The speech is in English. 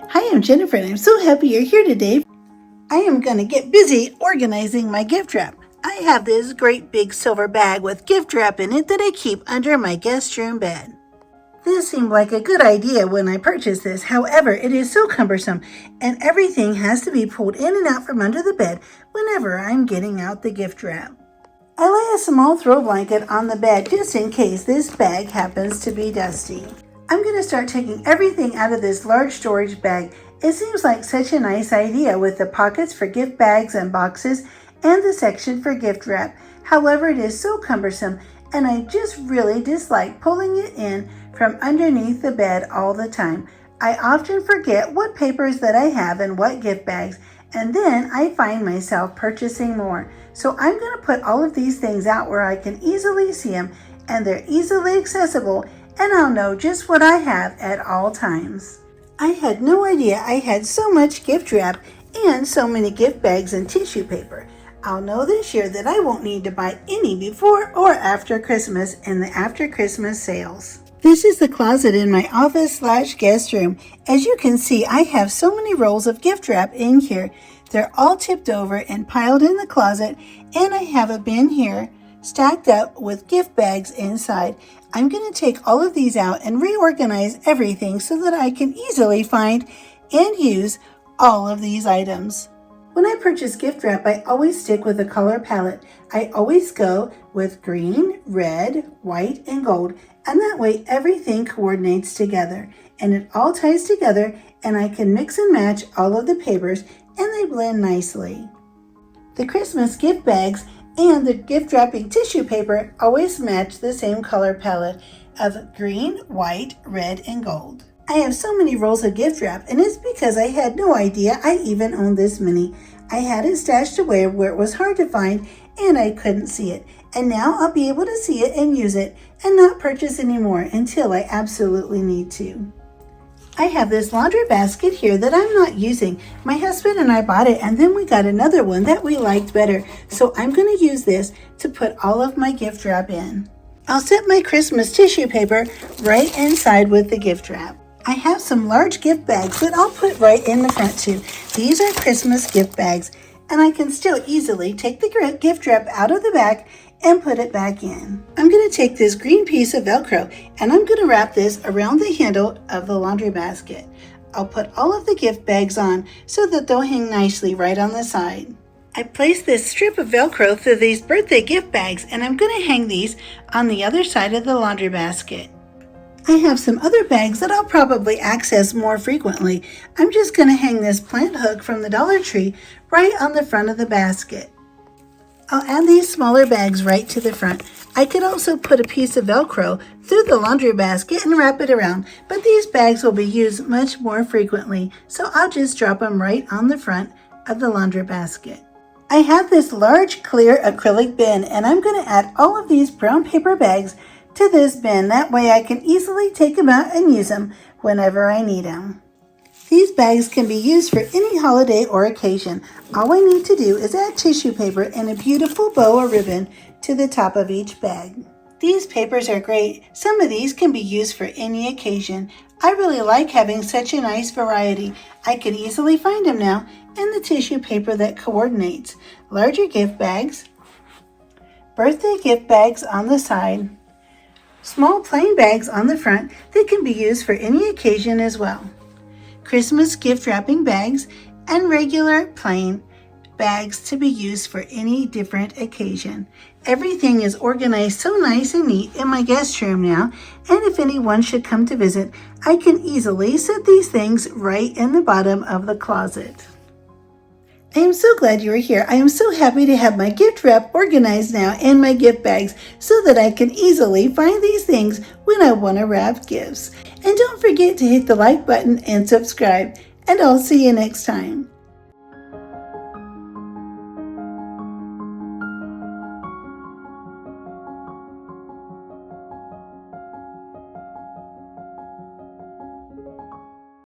Hi, I'm Jennifer and I'm so happy you're here today. I am going to get busy organizing my gift wrap. I have this great big silver bag with gift wrap in it that I keep under my guest room bed. This seemed like a good idea when I purchased this. However, it is so cumbersome and everything has to be pulled in and out from under the bed whenever I'm getting out the gift wrap. I lay a small throw blanket on the bed just in case this bag happens to be dusty. I'm going to start taking everything out of this large storage bag. It seems like such a nice idea with the pockets for gift bags and boxes and the section for gift wrap. However, it is so cumbersome and I just really dislike pulling it in from underneath the bed all the time. I often forget what papers that I have and what gift bags, and then I find myself purchasing more. So I'm going to put all of these things out where I can easily see them and they're easily accessible, and I'll know just what I have at all times. I had no idea I had so much gift wrap and so many gift bags and tissue paper. I'll know this year that I won't need to buy any before or after Christmas in the after Christmas sales. This is the closet in my office/guest room. As you can see, I have so many rolls of gift wrap in here. They're all tipped over and piled in the closet, and I have a bin here stacked up with gift bags inside. I'm going to take all of these out and reorganize everything so that I can easily find and use all of these items. When I purchase gift wrap, I always stick with a color palette. I always go with green, red, white, and gold, and that way everything coordinates together and it all ties together, and I can mix and match all of the papers and they blend nicely. The Christmas gift bags and the gift wrapping tissue paper always match the same color palette of green, white, red, and gold. I have so many rolls of gift wrap, and it's because I had no idea I even owned this many. I had it stashed away where it was hard to find and I couldn't see it. And now I'll be able to see it and use it and not purchase anymore until I absolutely need to. I have this laundry basket here that I'm not using. My husband and I bought it, and then we got another one that we liked better. So I'm going to use this to put all of my gift wrap in. I'll set my Christmas tissue paper right inside with the gift wrap. I have some large gift bags that I'll put right in the front too. These are Christmas gift bags, and I can still easily take the gift wrap out of the back and put it back in. I'm going to take this green piece of Velcro and I'm going to wrap this around the handle of the laundry basket. I'll put all of the gift bags on so that they'll hang nicely right on the side. I placed this strip of Velcro through these birthday gift bags, and I'm going to hang these on the other side of the laundry basket. I have some other bags that I'll probably access more frequently. I'm just going to hang this plant hook from the Dollar Tree right on the front of the basket. I'll add these smaller bags right to the front. I could also put a piece of Velcro through the laundry basket and wrap it around, but these bags will be used much more frequently, so I'll just drop them right on the front of the laundry basket. I have this large clear acrylic bin, and I'm going to add all of these brown paper bags to this bin. That way I can easily take them out and use them whenever I need them. These bags can be used for any holiday or occasion. All I need to do is add tissue paper and a beautiful bow or ribbon to the top of each bag. These papers are great. Some of these can be used for any occasion. I really like having such a nice variety. I can easily find them now in the tissue paper that coordinates. Larger gift bags, birthday gift bags on the side, small plain bags on the front that can be used for any occasion as well. Christmas gift wrapping bags, and regular plain bags to be used for any different occasion. Everything is organized so nice and neat in my guest room now, and if anyone should come to visit, I can easily set these things right in the bottom of the closet. I am so glad you are here. I am so happy to have my gift wrap organized now and my gift bags so that I can easily find these things when I want to wrap gifts. And don't forget to hit the like button and subscribe, and I'll see you next time.